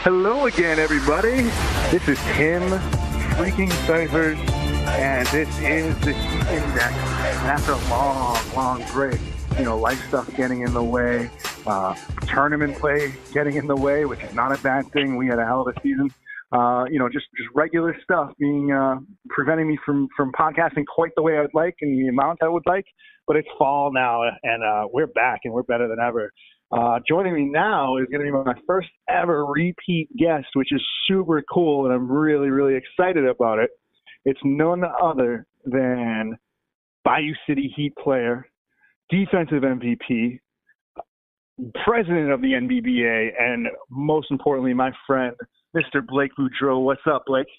Hello again, everybody. This is Tim freaking Cyphers, and this is the Heat Index. And after a long break, life stuff getting in the way, tournament play getting in the way, which is not a bad thing. We had a hell of a season. Just regular stuff being preventing me from podcasting quite the way I would like and the amount I would like. But it's fall now, and we're back, and we're better than ever. Joining me now is going to be my first ever repeat guest, which is super cool, and I'm really, really excited about it. It's none other than Bayou City Heat player, defensive MVP, president of the NBBA, and most importantly, my friend, Mr. Blake Boudreaux. What's up, Blake?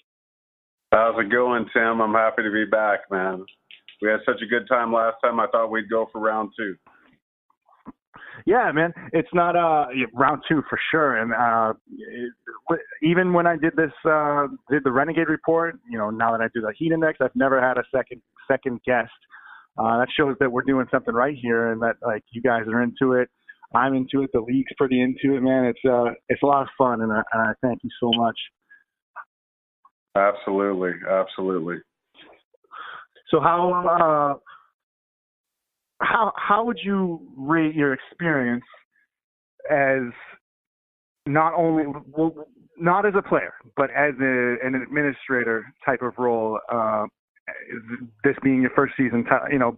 How's it going, Tim? I'm happy to be back, man. We had such a good time last time. I thought we'd go for round two. Yeah, man, it's not round two for sure. And even when I did did the Renegade Report, now that I do the Heat Index, I've never had a second guest. That shows that we're doing something right here, and that you guys are into it. I'm into it. The league's pretty into it, man. It's a lot of fun, and I thank you so much. Absolutely. So how would you rate your experience as not as a player, but as an administrator type of role? This being your first season,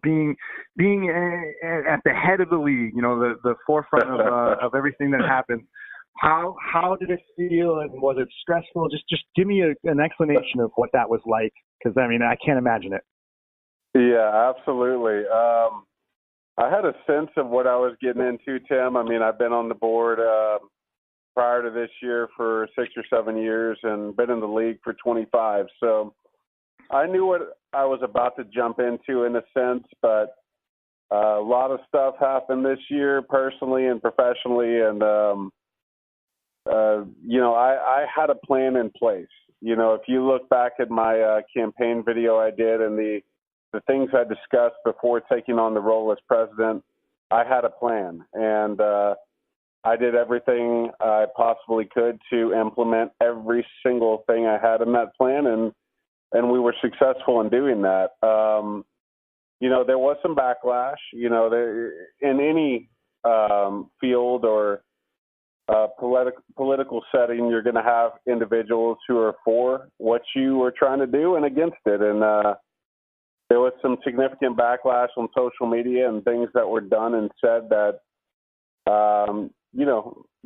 being at the head of the league, the forefront of everything that happened. How did it feel, and was it stressful? Just give me an explanation of what that was like, because I can't imagine it. Yeah, absolutely. I had a sense of what I was getting into, Tim. I've been on the board prior to this year for 6 or 7 years and been in the league for 25. So I knew what I was about to jump into in a sense, but a lot of stuff happened this year personally and professionally. And, I had a plan in place. If you look back at my campaign video I did and the things I discussed before taking on the role as president, I had a plan. And I did everything I possibly could to implement every single thing I had in that plan, and we were successful in doing that. There was some backlash. In any field or political setting, you're going to have individuals who are for what you were trying to do and against it. And there was some significant backlash on social media and things that were done and said that,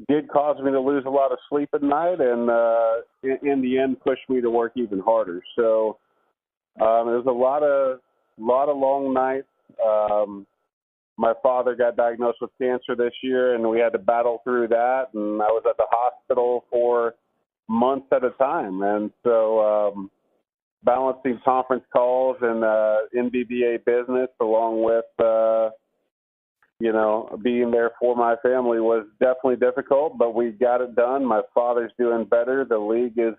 did cause me to lose a lot of sleep at night, and in the end pushed me to work even harder. So it was a lot of long nights. My father got diagnosed with cancer this year, and we had to battle through that. And I was at the hospital for months at a time. And so balancing conference calls and NBBA business along with, being there for my family was definitely difficult, but we got it done. My father's doing better. The league is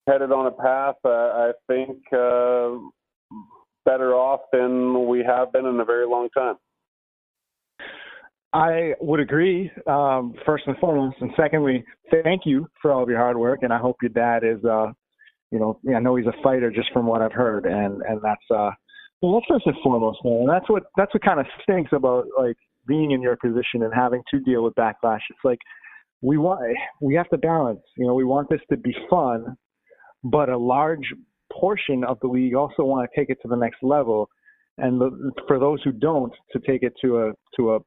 headed on a path, I think, better off than we have been in a very long time. I would agree, first and foremost. And secondly, thank you for all of your hard work. And I hope your dad is, I know he's a fighter just from what I've heard. And that's, that's first and foremost, man. And that's what kind of stinks about being in your position and having to deal with backlash. It's we have to balance, we want this to be fun, but a large portion of the league also want to take it to the next level. And for those who don't, to take it to a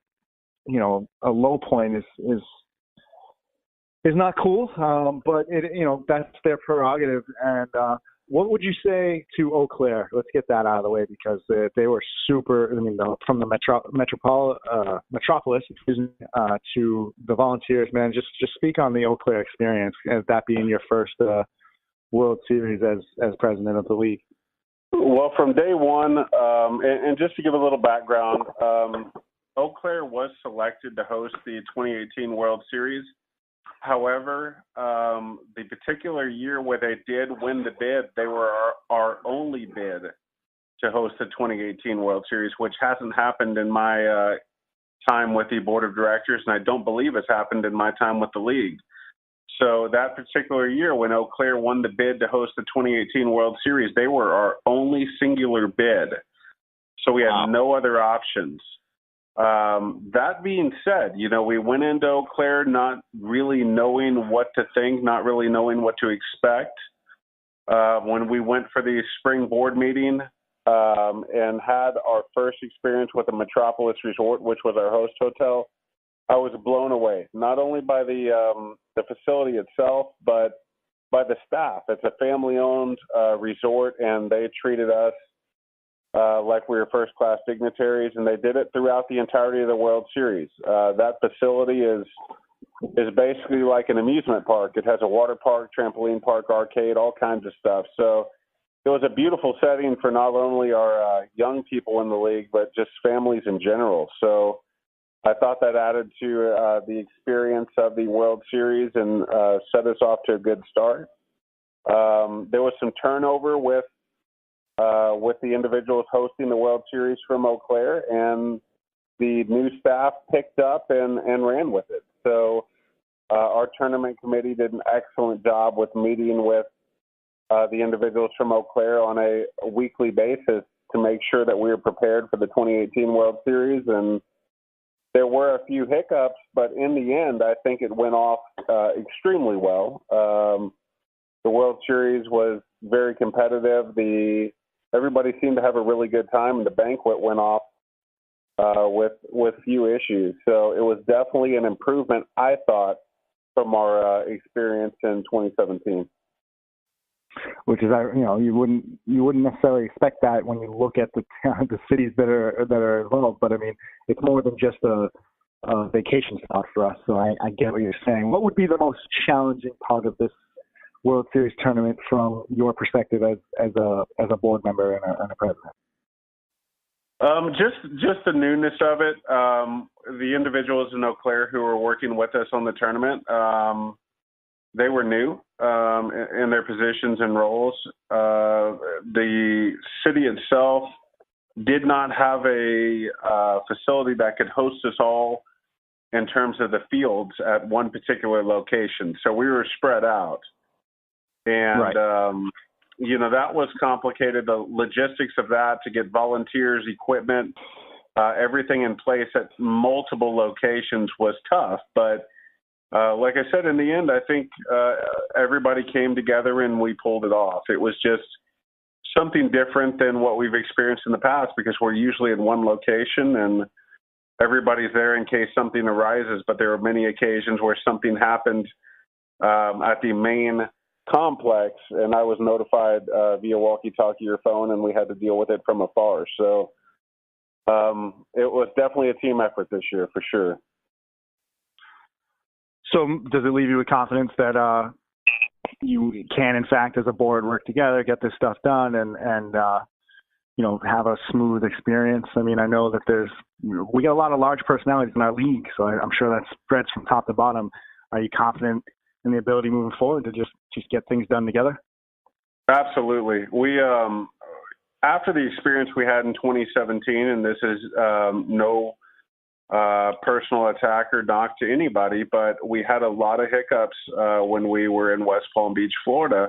low point is not cool. But that's their prerogative. And what would you say to Eau Claire? Let's get that out of the way, because they were super. From the metropolis, to the Volunteers, man. Just speak on the Eau Claire experience, as that being your first World Series as president of the league. Well, from day one, and just to give a little background, Eau Claire was selected to host the 2018 World Series. However, the particular year where they did win the bid, they were our only bid to host the 2018 World Series, which hasn't happened in my time with the board of directors, and I don't believe it's happened in my time with the league. So that particular year when Eau Claire won the bid to host the 2018 World Series, they were our only singular bid. So we had no other options. That being said, we went into Eau Claire not really knowing what to think, not really knowing what to expect. When we went for the spring board meeting and had our first experience with the Metropolis Resort, which was our host hotel, I was blown away, not only by the facility itself, but by the staff. It's a family-owned resort, and they treated us like we were first-class dignitaries, and they did it throughout the entirety of the World Series. That facility is basically like an amusement park. It has a water park, trampoline park, arcade, all kinds of stuff. So it was a beautiful setting for not only our young people in the league, but just families in general. So I thought that added to the experience of the World Series and set us off to a good start. There was some turnover with the individuals hosting the World Series from Eau Claire, and the new staff picked up and ran with it. So our tournament committee did an excellent job with meeting with the individuals from Eau Claire on a weekly basis to make sure that we were prepared for the 2018 World Series. And there were a few hiccups, but in the end, I think it went off extremely well. The World Series was very competitive. Everybody seemed to have a really good time, and the banquet went off with few issues. So it was definitely an improvement, I thought, from our experience in 2017. Which is, you wouldn't necessarily expect that when you look at the cities that are involved. But I mean, it's more than just a vacation spot for us. So I get what you're saying. What would be the most challenging part of this World Series tournament from your perspective as a board member and a president? Just the newness of it. The individuals in Eau Claire who were working with us on the tournament, they were new in their positions and roles. The city itself did not have a facility that could host us all in terms of the fields at one particular location. So we were spread out. And, right. That was complicated. The logistics of that to get volunteers, equipment, everything in place at multiple locations was tough. But like I said, in the end, I think everybody came together and we pulled it off. It was just something different than what we've experienced in the past because we're usually in one location and everybody's there in case something arises. But there were many occasions where something happened at the main complex, and I was notified via walkie-talkie or phone, and we had to deal with it from afar. So it was definitely a team effort this year, for sure. So does it leave you with confidence that you can, in fact, as a board, work together, get this stuff done, and have a smooth experience? I mean, I know that we get a lot of large personalities in our league, so I'm sure that spreads from top to bottom. Are you confident in the ability moving forward to just get things done together? Absolutely. We after the experience we had in 2017, and this is no personal attack or knock to anybody, but we had a lot of hiccups when we were in West Palm Beach, Florida,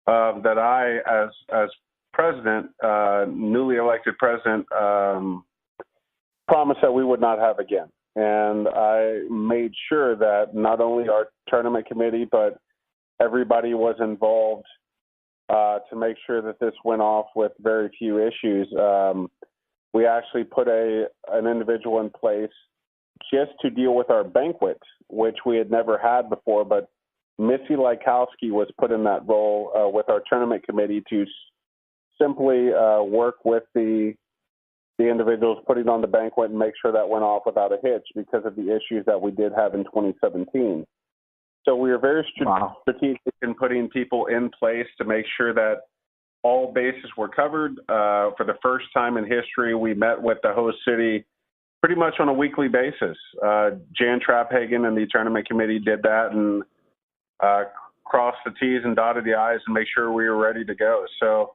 that I, as president, newly elected president, promised that we would not have again. And I made sure that not only our tournament committee, but everybody was involved to make sure that this went off with very few issues. We actually put an individual in place just to deal with our banquet, which we had never had before. But Missy Lykowski was put in that role with our tournament committee to simply work with the individuals putting on the banquet and make sure that went off without a hitch because of the issues that we did have in 2017. So we were very strategic in putting people in place to make sure that all bases were covered. For the first time in history, we met with the host city pretty much on a weekly basis. Jan Trapphagen and the tournament committee did that and crossed the T's and dotted the I's and make sure we were ready to go. So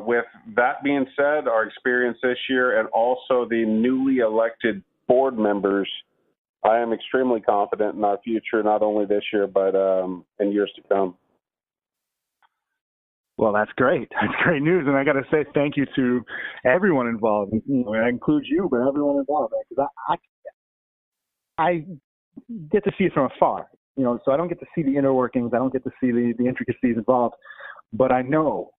with that being said, our experience this year and also the newly elected board members I am extremely confident in our future, not only this year, but in years to come. Well, that's great. That's great news. And I got to say thank you to everyone involved. I include you, but everyone involved. Because I get to see it from afar, so I don't get to see the inner workings. I don't get to see the intricacies involved. But I know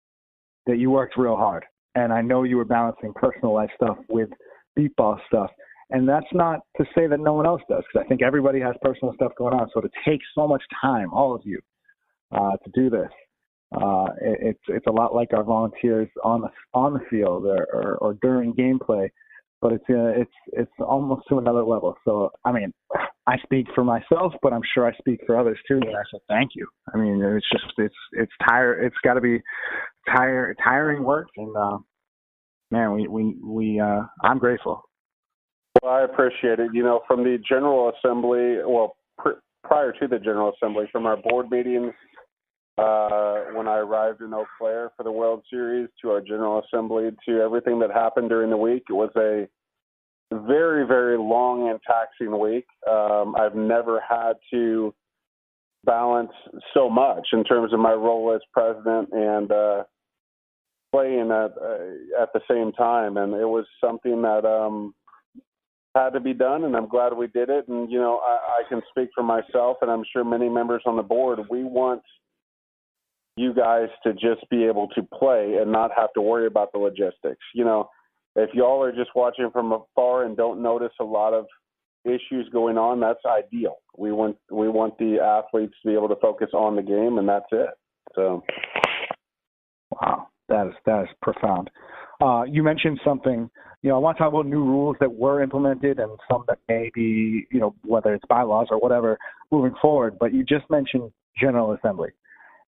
that you worked real hard. And I know you were balancing personal life stuff with beat ball stuff. And that's not to say that no one else does, because I think everybody has personal stuff going on. So to take so much time, all of you, to do this, it's a lot like our volunteers on the field or during gameplay, but it's almost to another level. So I mean, I speak for myself, but I'm sure I speak for others too. And I said thank you. I mean, it's got to be tiring work, and man, I'm grateful. Well, I appreciate it. From the General Assembly, prior to the General Assembly, from our board meetings, when I arrived in Eau Claire for the World Series, to our General Assembly, to everything that happened during the week, it was a very, very long and taxing week. I've never had to balance so much in terms of my role as president and playing at the same time. And it was something that had to be done, and I'm glad we did it. And, I can speak for myself, and I'm sure many members on the board, we want you guys to just be able to play and not have to worry about the logistics. If y'all are just watching from afar and don't notice a lot of issues going on, that's ideal. We want the athletes to be able to focus on the game, and that's it. So, wow, that is profound. You mentioned something. I want to talk about new rules that were implemented and some that may be, whether it's bylaws or whatever, moving forward. But you just mentioned General Assembly.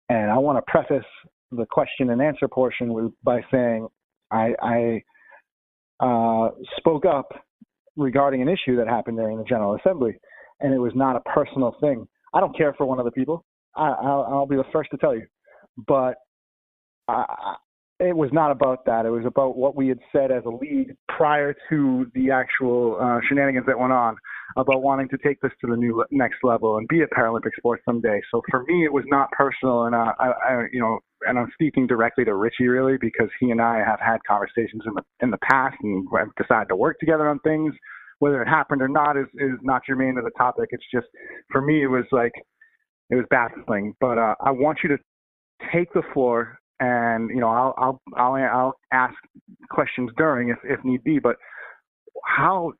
And I want to preface the question and answer portion by saying I spoke up regarding an issue that happened during the General Assembly, and it was not a personal thing. I don't care for one of the people. I'll be the first to tell you. But it was not about that. It was about what we had said as a league prior to the actual shenanigans that went on about wanting to take this to the next level and be a Paralympic sport someday. So for me, it was not personal, and and I'm speaking directly to Richie really, because he and I have had conversations in the past and have decided to work together on things. Whether it happened or not is not germane to the topic. It's just, for me, it was baffling. But I want you to take the floor. And I'll ask questions during if need be. But how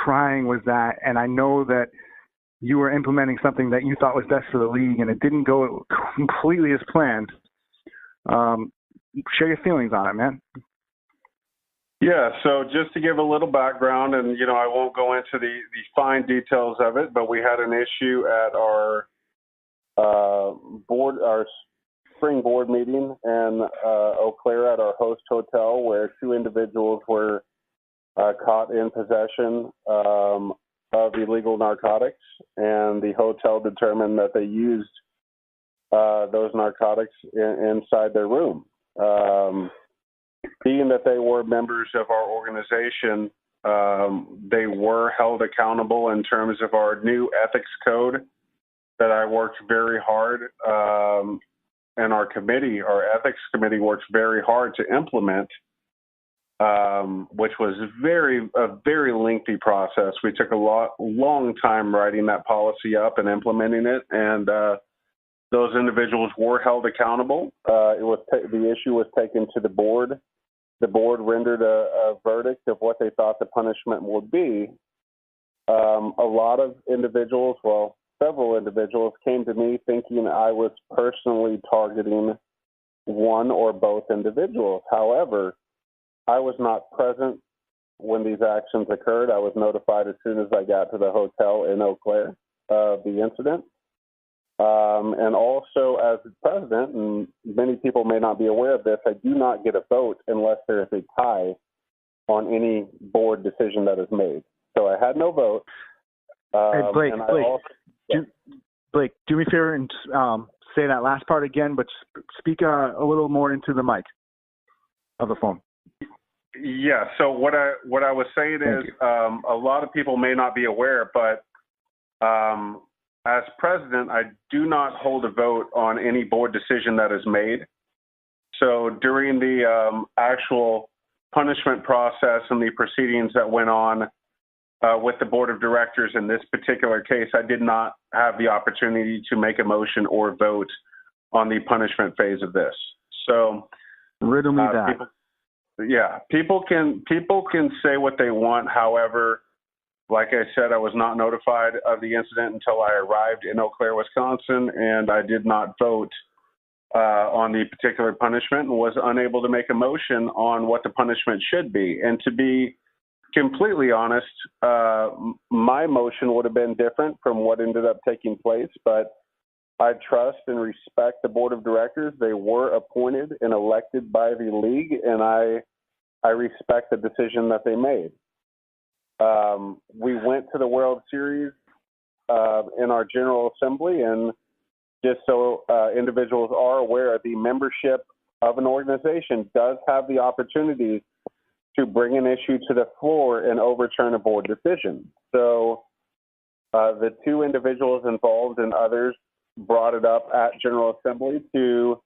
trying was that? And I know that you were implementing something that you thought was best for the league, and it didn't go completely as planned. Share your feelings on it, man. Yeah. So just to give a little background, and I won't go into the fine details of it, but we had an issue at our spring board meeting in Eau Claire at our host hotel, where two individuals were caught in possession of illegal narcotics, and the hotel determined that they used those narcotics inside their room. Being that they were members of our organization, they were held accountable in terms of our new ethics code that I worked very hard and our ethics committee worked very hard to implement, which was a very lengthy process. We took a long time writing that policy up and implementing it, and those individuals were held accountable. The issue was taken to the board. The board rendered a verdict of what they thought the punishment would be. A lot of individuals, several individuals came to me thinking I was personally targeting one or both individuals. However, I was not present when these actions occurred. I was notified as soon as I got to the hotel in Eau Claire of the incident. And also, as the president, and many people may not be aware of this, I do not get a vote unless there is a tie on any board decision that is made. So I had no vote. Hey, Blake, do me a favor and say that last part again, but speak a little more into the mic of the phone. Yeah. So what I was saying is, a lot of people may not be aware, but As president, I do not hold a vote on any board decision that is made. So during the actual punishment process and the proceedings that went on with the board of directors in this particular case, I did not have the opportunity to make a motion or vote on the punishment phase of this. So, riddle me that. People can say what they want. However, like I said, I was not notified of the incident until I arrived in Eau Claire, Wisconsin, and I did not vote on the particular punishment and was unable to make a motion on what the punishment should be. And to be completely honest, my motion would have been different from what ended up taking place, but I trust and respect the board of directors. They were appointed and elected by the league, and I respect the decision that they made. We went to the World Series in our General Assembly, and just so individuals are aware, the membership of an organization does have the opportunity to bring an issue to the floor and overturn a board decision. So the two individuals involved and others brought it up at General Assembly to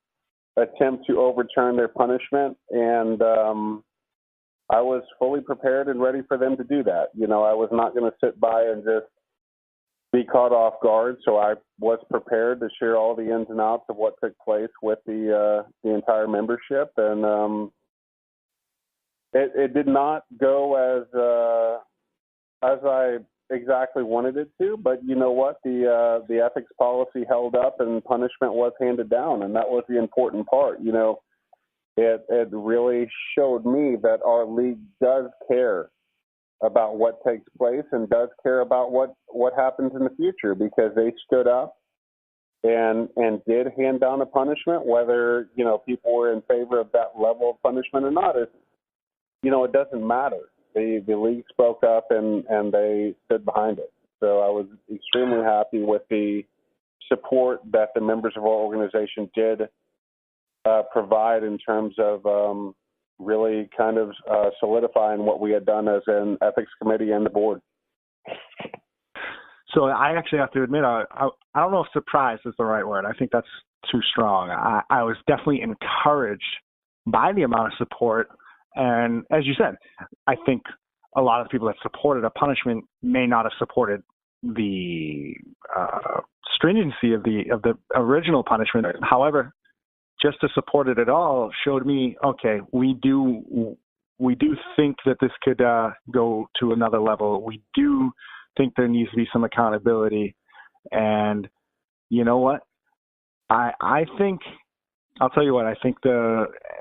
attempt to overturn their punishment, and I was fully prepared and ready for them to do that. You know, I was not going to sit by and just be caught off guard, so I was prepared to share all the ins and outs of what took place with the entire membership, and it did not go as I exactly wanted it to, but you know what? The ethics policy held up and punishment was handed down, and that was the important part. You know, it really showed me that our league does care about what takes place and does care about what happens in the future, because they stood up and did hand down a punishment, whether, you know, people were in favor of that level of punishment or not. You know, it doesn't matter. The league spoke up and they stood behind it. So I was extremely happy with the support that the members of our organization did provide in terms of really kind of solidifying what we had done as an ethics committee and the board. So I actually have to admit, I don't know if surprised is the right word. I think that's too strong. I was definitely encouraged by the amount of support. And as you said, I think a lot of people that supported a punishment may not have supported the stringency of the original punishment. Right. However, just to support it at all showed me, okay, we do think that this could go to another level. We do think there needs to be some accountability. And you know what? I think, I'll tell you what, I think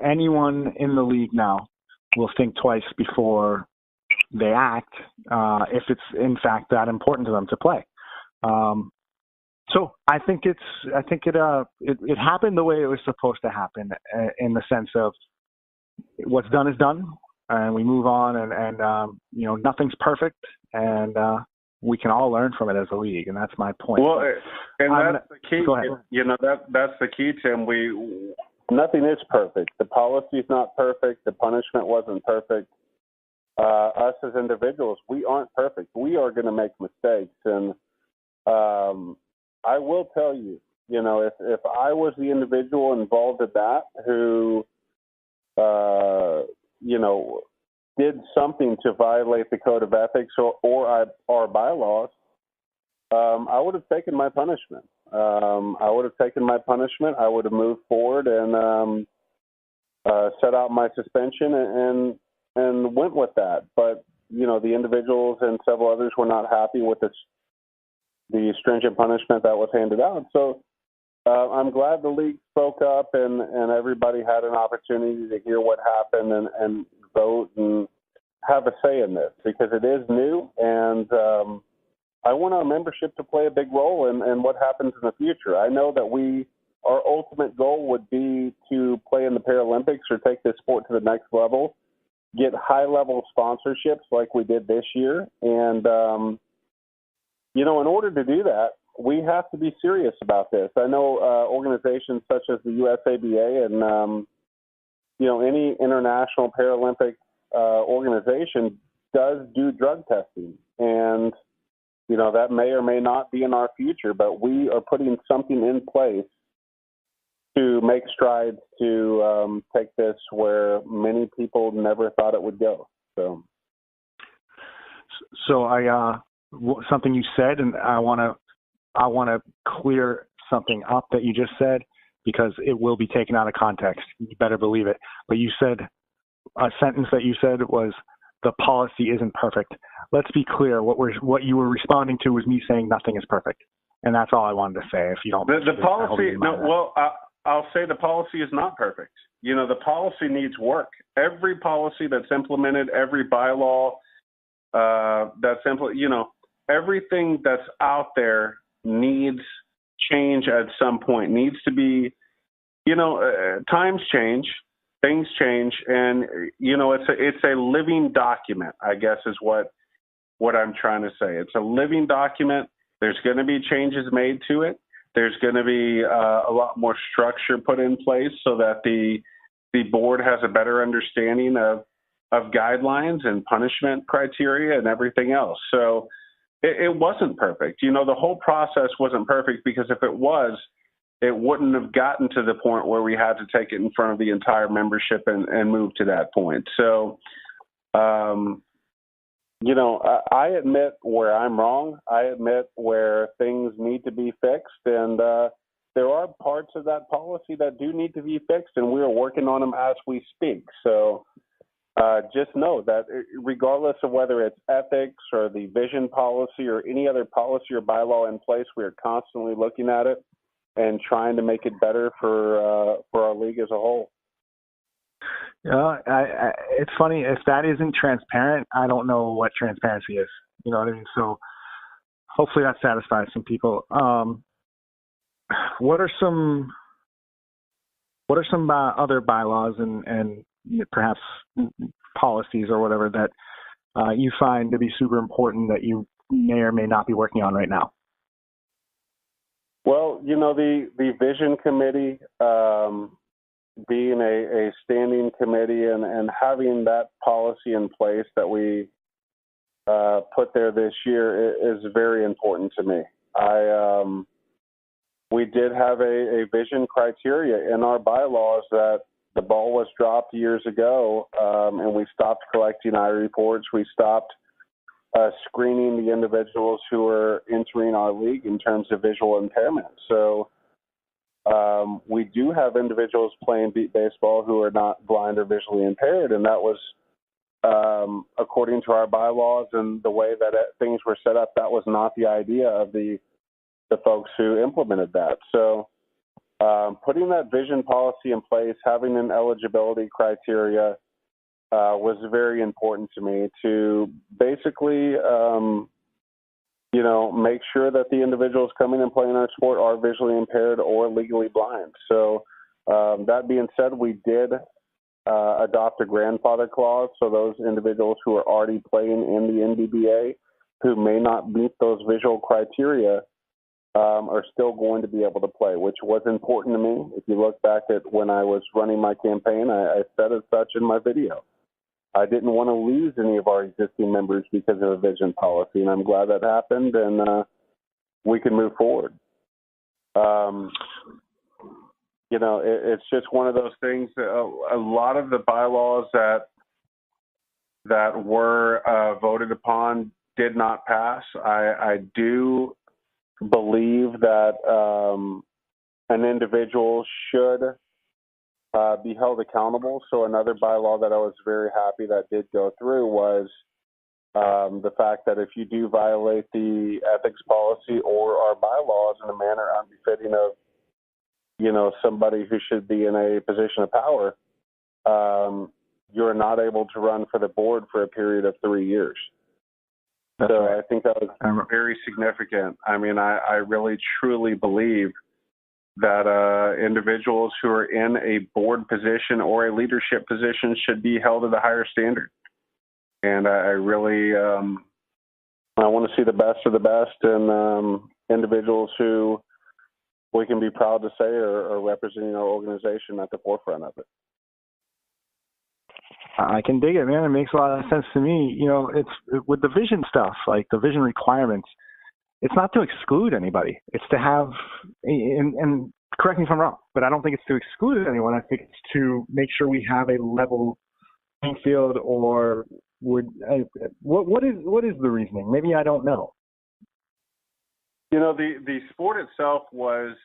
anyone in the league now will think twice before they act if it's in fact that important to them to play. So I think it happened the way it was supposed to happen, in the sense of what's done is done, and we move on, and you know, nothing's perfect, and we can all learn from it as a league, and that's my point. Well, and that's the key. Go ahead. You know, that's the key, Tim. Nothing is perfect. The policy is not perfect. The punishment wasn't perfect. Us as individuals, we aren't perfect. We are going to make mistakes, and I will tell you, you know, if I was the individual involved in that who, you know, did something to violate the code of ethics or our bylaws, I would have taken my punishment. I would have moved forward and set out my suspension and went with that. But, you know, the individuals and several others were not happy with the stringent punishment that was handed out. So I'm glad the league spoke up and everybody had an opportunity to hear what happened and vote and have a say in this, because it is new, and I want our membership to play a big role in what happens in the future. I know that our ultimate goal would be to play in the Paralympics or take this sport to the next level, get high-level sponsorships like we did this year, and you know, in order to do that, we have to be serious about this. I know organizations such as the USABA and, you know, any international Paralympic organization does do drug testing. And that may or may not be in our future, but we are putting something in place to make strides to take this where many people never thought it would go. So something you said, and I want to clear something up that you just said, because it will be taken out of context. You better believe it. But you said a sentence that you said was, the policy isn't perfect. Let's be clear. What you were responding to was me saying nothing is perfect, and that's all I wanted to say. If you don't, the policy. No, well, I'll say the policy is not perfect. The policy needs work. Every policy that's implemented, every bylaw that's implemented, everything that's out there needs change at some point. Needs to be, times change. Things change, and it's a living document, I guess, is what I'm trying to say. It's a living document. There's going to be changes made to it. There's going to be a lot more structure put in place so that the board has a better understanding of guidelines and punishment criteria and everything else. So it wasn't perfect. The whole process wasn't perfect, because if it was, it wouldn't have gotten to the point where we had to take it in front of the entire membership and move to that point. So, I admit where I'm wrong. I admit where things need to be fixed. And there are parts of that policy that do need to be fixed, and we are working on them as we speak. So just know that regardless of whether it's ethics or the vision policy or any other policy or bylaw in place, we are constantly looking at it and trying to make it better for our league as a whole. It's funny, if that isn't transparent, I don't know what transparency is. You know what I mean? So hopefully that satisfies some people. What are some other bylaws and perhaps policies or whatever that you find to be super important that you may or may not be working on right now? Well, the vision committee, being a standing committee and having that policy in place that we put there this year is very important to me. We did have a vision criteria in our bylaws that the ball was dropped years ago, and we stopped collecting I reports. We stopped screening the individuals who are entering our league in terms of visual impairment. So we do have individuals playing beat baseball who are not blind or visually impaired, and that was, according to our bylaws and the way that things were set up, that was not the idea of the folks who implemented that. So putting that vision policy in place, having an eligibility criteria, was very important to me to basically, make sure that the individuals coming and playing our sport are visually impaired or legally blind. So that being said, we did adopt a grandfather clause. So those individuals who are already playing in the NBBA who may not meet those visual criteria are still going to be able to play, which was important to me. If you look back at when I was running my campaign, I said as such in my video. I didn't want to lose any of our existing members because of a vision policy, and I'm glad that happened, and we can move forward. It's just one of those things. A lot of the bylaws that were voted upon did not pass. I do believe that an individual should be held accountable. So another bylaw that I was very happy that did go through was the fact that if you do violate the ethics policy or our bylaws in a manner unbefitting of, somebody who should be in a position of power, you're not able to run for the board for a period of 3 years. That's so right. I think that was very significant. I mean, I really truly believe that individuals who are in a board position or a leadership position should be held at a higher standard. And I really I want to see the best of the best and individuals who we can be proud to say are representing our organization at the forefront of it. I can dig it, man. It makes a lot of sense to me. It's with the vision stuff, like the vision requirements. it's not to exclude anybody. It's to have, and correct me if I'm wrong, but I don't think it's to exclude anyone. I think it's to make sure we have a level playing field, or what is the reasoning? Maybe I don't know. The sport itself was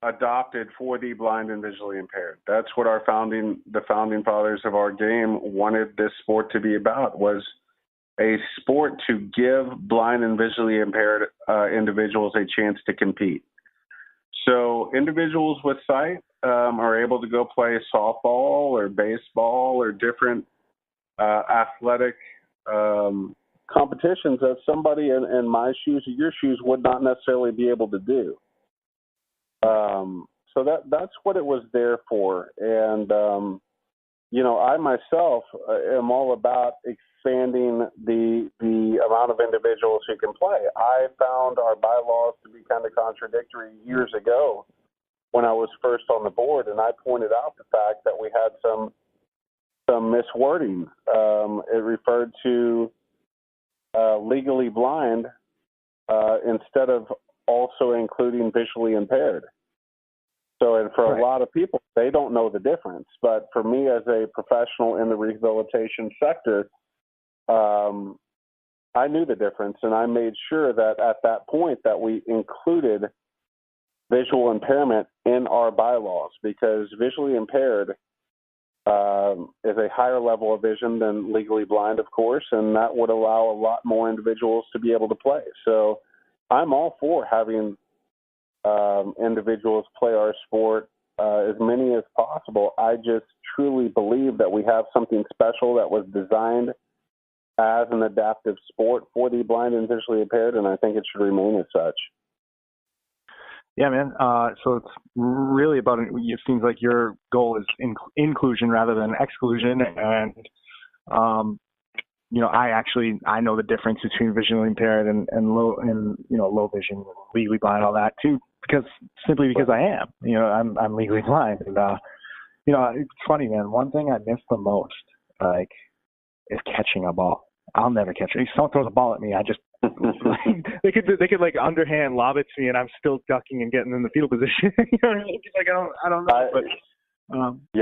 adopted for the blind and visually impaired. That's what the founding fathers of our game wanted this sport to be about, was a sport to give blind and visually impaired individuals a chance to compete. So individuals with sight are able to go play softball or baseball or different athletic competitions that somebody in my shoes or your shoes would not necessarily be able to do. So that's what it was there for. And, I myself am all about expanding the amount of individuals who can play. I found our bylaws to be kind of contradictory years ago when I was first on the board, and I pointed out the fact that we had some miswording. It referred to legally blind instead of also including visually impaired. So, and for a lot of people, they don't know the difference. But for me, as a professional in the rehabilitation sector, I knew the difference, and I made sure that at that point that we included visual impairment in our bylaws, because visually impaired is a higher level of vision than legally blind, of course, and that would allow a lot more individuals to be able to play. So I'm all for having individuals play our sport, as many as possible. I just truly believe that we have something special that was designed as an adaptive sport for the blind and visually impaired, and I think it should remain as such. Yeah, man. So it's really about, it seems like your goal is inclusion rather than exclusion. And, I know the difference between visually impaired and low vision, legally blind, all that too, because I am, I'm legally blind. And, it's funny, man. One thing I miss the most, is catching a ball. I'll never catch it. If someone throws a ball at me, I just, they could like underhand lob it to me, and I'm still ducking and getting in the field position. You know what I mean? Like I don't know. But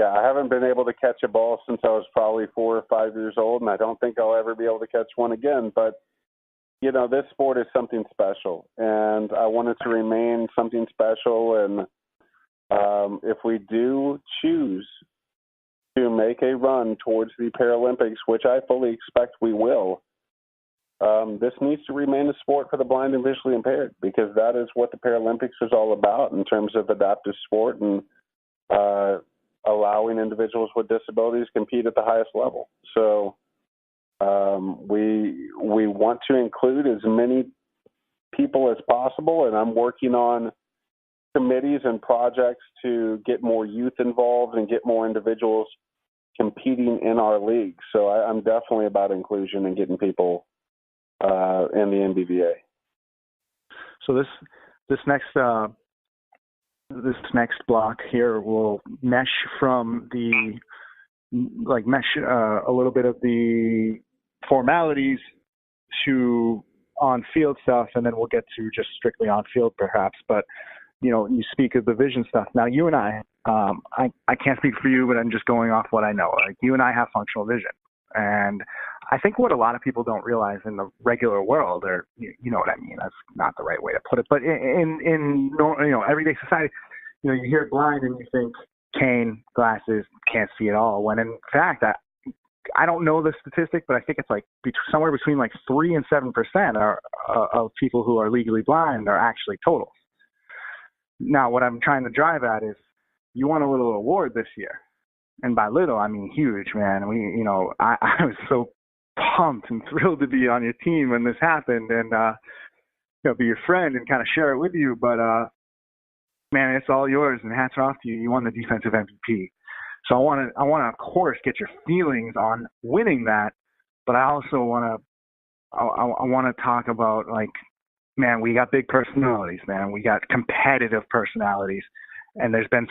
I haven't been able to catch a ball since I was probably 4 or 5 years old, and I don't think I'll ever be able to catch one again. But this sport is something special, and I want it to remain something special. And if we do choose to make a run towards the Paralympics, which I fully expect we will, this needs to remain a sport for the blind and visually impaired, because that is what the Paralympics is all about in terms of adaptive sport and allowing individuals with disabilities compete at the highest level. So we want to include as many people as possible, and I'm working on committees and projects to get more youth involved and get more individuals competing in our league. So I'm definitely about inclusion and getting people in the NBVA. So this next block here will mesh from a little bit of the formalities to on-field stuff, and then we'll get to just strictly on-field perhaps. But you speak of the vision stuff. Now, you and I can't speak for you, but I'm just going off what I know. Like, you and I have functional vision. And I think what a lot of people don't realize in the regular world, or you know what I mean, that's not the right way to put it, but in everyday society, you hear blind and you think cane, glasses, can't see at all. When in fact, I don't know the statistic, but I think it's like somewhere between like 3 and 7% of people who are legally blind are actually totals. Now, what I'm trying to drive at is, you won a little award this year. And by little, I mean huge, man. I was so pumped and thrilled to be on your team when this happened, and be your friend and kind of share it with you. But man, it's all yours, and hats off to you. You won the defensive MVP. So I want to, of course, get your feelings on winning that. But I also want to talk about, like, man, we got big personalities, man. We got competitive personalities. And there's been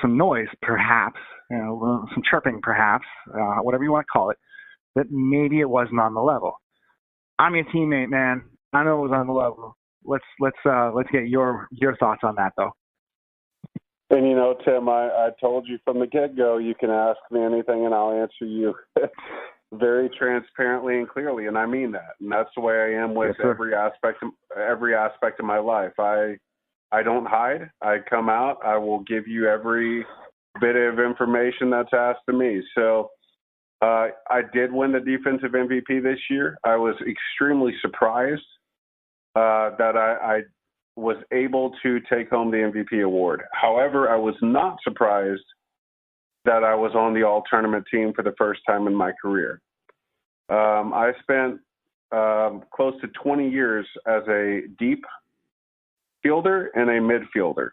some noise, perhaps, some chirping, perhaps, whatever you want to call it, that maybe it wasn't on the level. I'm your teammate, man. I know it was on the level. Let's get your thoughts on that though. And Tim, I told you from the get-go, you can ask me anything and I'll answer you very transparently and clearly, and I mean that. And that's the way I am with Yes, every aspect of my life. I don't hide. I come out. I will give you every bit of information that's asked of me. So I did win the defensive MVP this year. I was extremely surprised that I was able to take home the MVP award. However, I was not surprised that I was on the all-tournament team for the first time in my career. I spent close to 20 years as a deep fielder and a midfielder.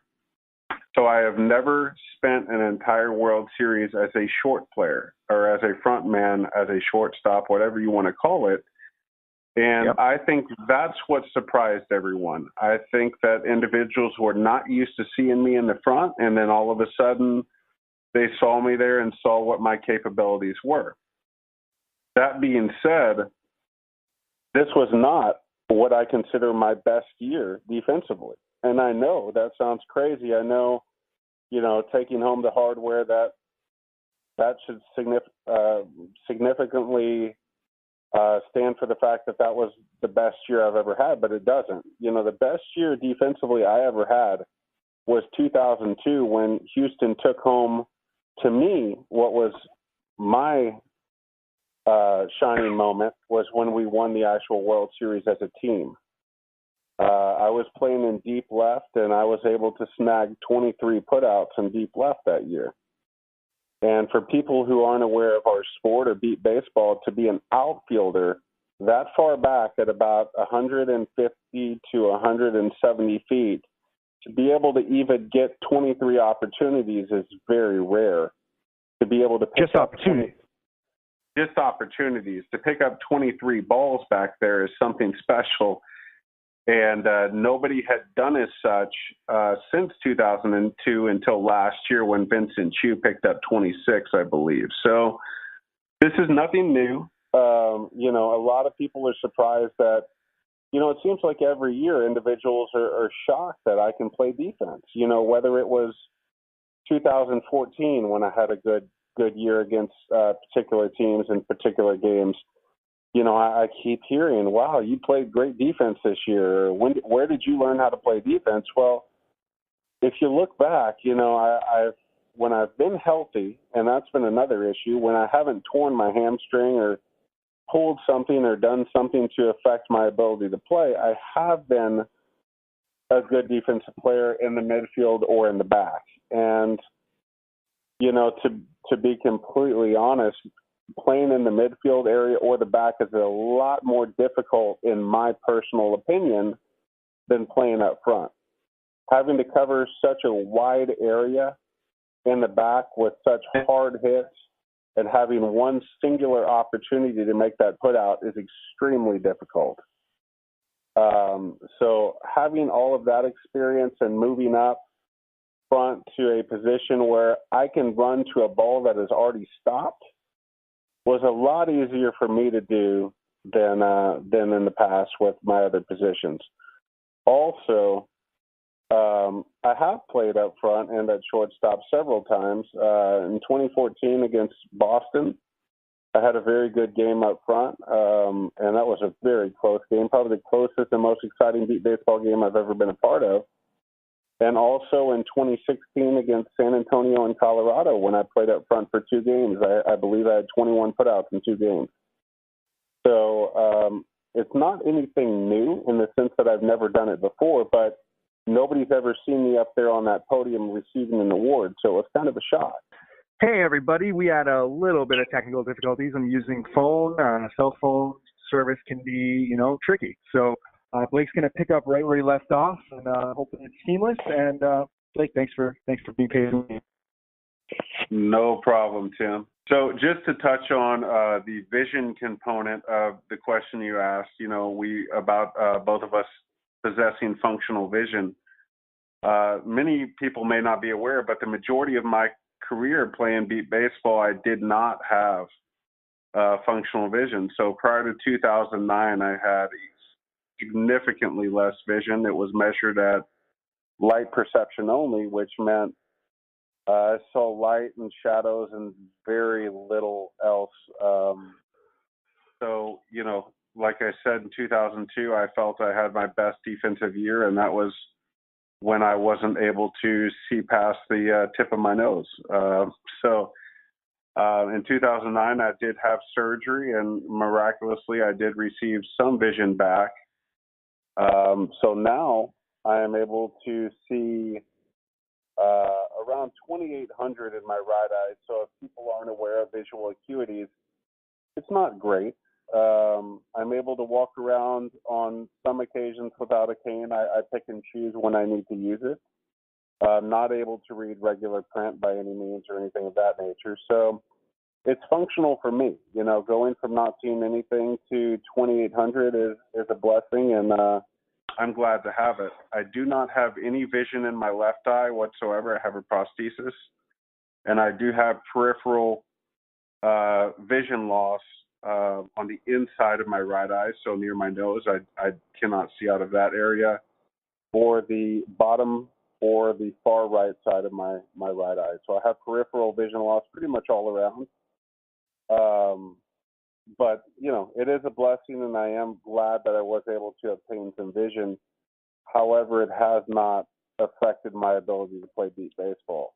So I have never spent an entire World Series as a short player or as a front man, as a shortstop, whatever you want to call it. And Yep. I think that's what surprised everyone. I think that individuals who are not used to seeing me in the front, and then all of a sudden they saw me there and saw what my capabilities were. That being said, this was not what I consider my best year defensively. And I know that sounds crazy. I know, taking home the hardware, that should significantly stand for the fact that was the best year I've ever had, but it doesn't. The best year defensively I ever had was 2002 when Houston took home, to me, what was my shining moment was when we won the actual World Series as a team. I was playing in deep left, and I was able to snag 23 putouts in deep left that year. And for people who aren't aware of our sport or beat baseball, to be an outfielder that far back at about 150 to 170 feet, to be able to even get 23 opportunities is very rare. To be able to pick opportunities. To pick up 23 balls back there is something special. And nobody had done as such since 2002 until last year when Vincent Chu picked up 26, I believe. So this is nothing new. A lot of people are surprised that, it seems like every year individuals are shocked that I can play defense. Whether it was 2014 when I had a good year against particular teams in particular games. I keep hearing, wow, you played great defense this year. Where did you learn how to play defense? Well, if you look back, when I've been healthy, and that's been another issue, when I haven't torn my hamstring or pulled something or done something to affect my ability to play, I have been a good defensive player in the midfield or in the back. And, to be completely honest, playing in the midfield area or the back is a lot more difficult, in my personal opinion, than playing up front. Having to cover such a wide area in the back with such hard hits and having one singular opportunity to make that put out is extremely difficult. So having all of that experience and moving up front to a position where I can run to a ball that is already stopped was a lot easier for me to do than in the past with my other positions. Also, I have played up front and at shortstop several times. In 2014 against Boston, I had a very good game up front, and that was a very close game, probably the closest and most exciting beat baseball game I've ever been a part of. And also in 2016 against San Antonio and Colorado, when I played up front for 2 games, I believe I had 21 putouts in 2 games. So it's not anything new in the sense that I've never done it before, but nobody's ever seen me up there on that podium receiving an award, so it's kind of a shock. Hey, everybody. We had a little bit of technical difficulties. I'm using phone. Cell phone service can be, tricky. So Blake's going to pick up right where he left off, and hopefully it's seamless. And Blake, thanks for being patient. No problem, Tim. So just to touch on the vision component of the question you asked, about both of us possessing functional vision. Many people may not be aware, but the majority of my career playing beat baseball, I did not have functional vision. So prior to 2009, I had significantly less vision. It was measured at light perception only, which meant I saw light and shadows and very little else. So, like I said, in 2002, I felt I had my best defensive year, and that was when I wasn't able to see past the tip of my nose. In 2009, I did have surgery, and miraculously, I did receive some vision back. So now I am able to see around 2,800 in my right eye. So if people aren't aware of visual acuities, it's not great. I'm able to walk around on some occasions without a cane. I pick and choose when I need to use it. I'm not able to read regular print by any means or anything of that nature. So it's functional for me. Going from not seeing anything to 2,800 is a blessing, and I'm glad to have it. I do not have any vision in my left eye whatsoever. I have a prosthesis, and I do have peripheral vision loss on the inside of my right eye, so near my nose. I cannot see out of that area, or the bottom or the far right side of my right eye. So I have peripheral vision loss pretty much all around. But, it is a blessing, and I am glad that I was able to obtain some vision. However, it has not affected my ability to play beat baseball.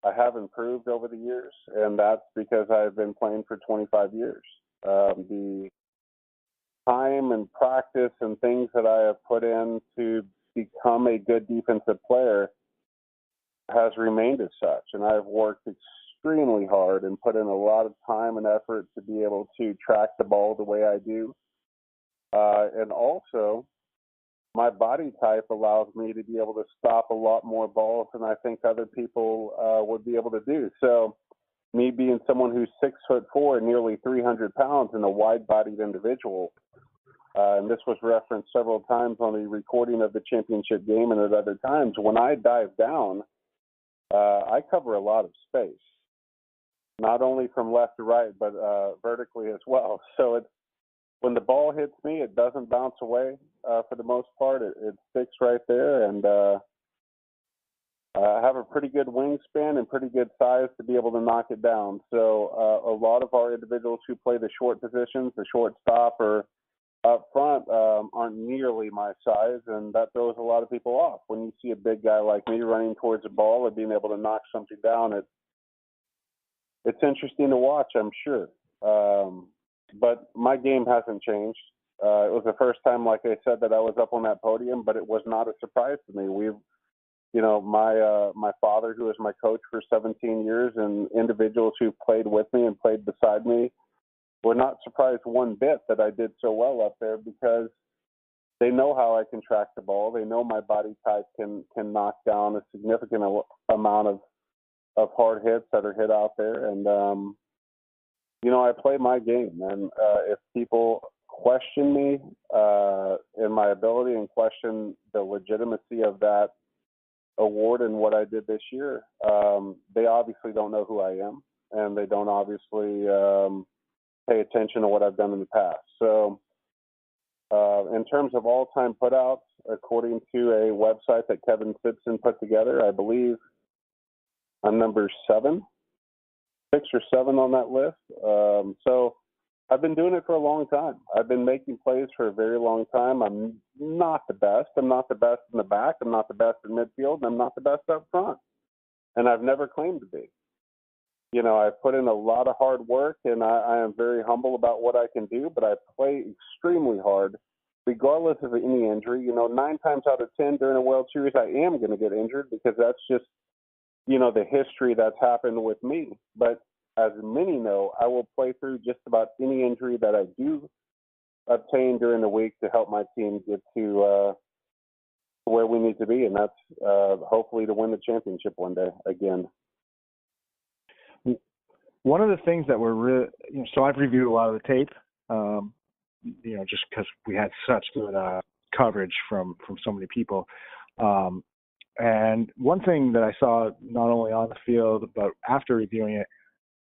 I have improved over the years, and that's because I've been playing for 25 years. The time and practice and things that I have put in to become a good defensive player has remained as such, and I've worked extremely hard and put in a lot of time and effort to be able to track the ball the way I do. And also, my body type allows me to be able to stop a lot more balls than I think other people would be able to do. So me being someone who's 6'4", nearly 300 pounds, and a wide-bodied individual, and this was referenced several times on the recording of the championship game and at other times, when I dive down, I cover a lot of space, not only from left to right, but vertically as well. So when the ball hits me, it doesn't bounce away for the most part. It sticks right there, and I have a pretty good wingspan and pretty good size to be able to knock it down. So a lot of our individuals who play the short positions, the shortstop or up front, aren't nearly my size, and that throws a lot of people off. When you see a big guy like me running towards a ball and being able to knock something down, it's interesting to watch, I'm sure. But my game hasn't changed. It was the first time, like I said, that I was up on that podium, but it was not a surprise to me. My father, who was my coach for 17 years, and individuals who played with me and played beside me were not surprised one bit that I did so well up there, because they know how I can track the ball. They know my body type can knock down a significant amount of hard hits that are hit out there. And, I play my game. And if people question me in my ability and question the legitimacy of that award and what I did this year, they obviously don't know who I am, and they don't obviously pay attention to what I've done in the past. So in terms of all-time putouts, according to a website that Kevin Simpson put together, I believe I'm number 6 or 7 on that list. So I've been doing it for a long time. I've been making plays for a very long time. I'm not the best. I'm not the best in the back. I'm not the best in midfield. And I'm not the best up front. And I've never claimed to be. I've put in a lot of hard work, and I am very humble about what I can do, but I play extremely hard, regardless of any injury. 9 times out of 10 during a World Series, I am going to get injured, because that's just, the history that's happened with me. But as many know, I will play through just about any injury that I do obtain during the week to help my team get to where we need to be, and that's hopefully to win the championship one day again. One of the things that we're really, so I've reviewed a lot of the tape, just because we had such good coverage from so many people. And one thing that I saw, not only on the field, but after reviewing it,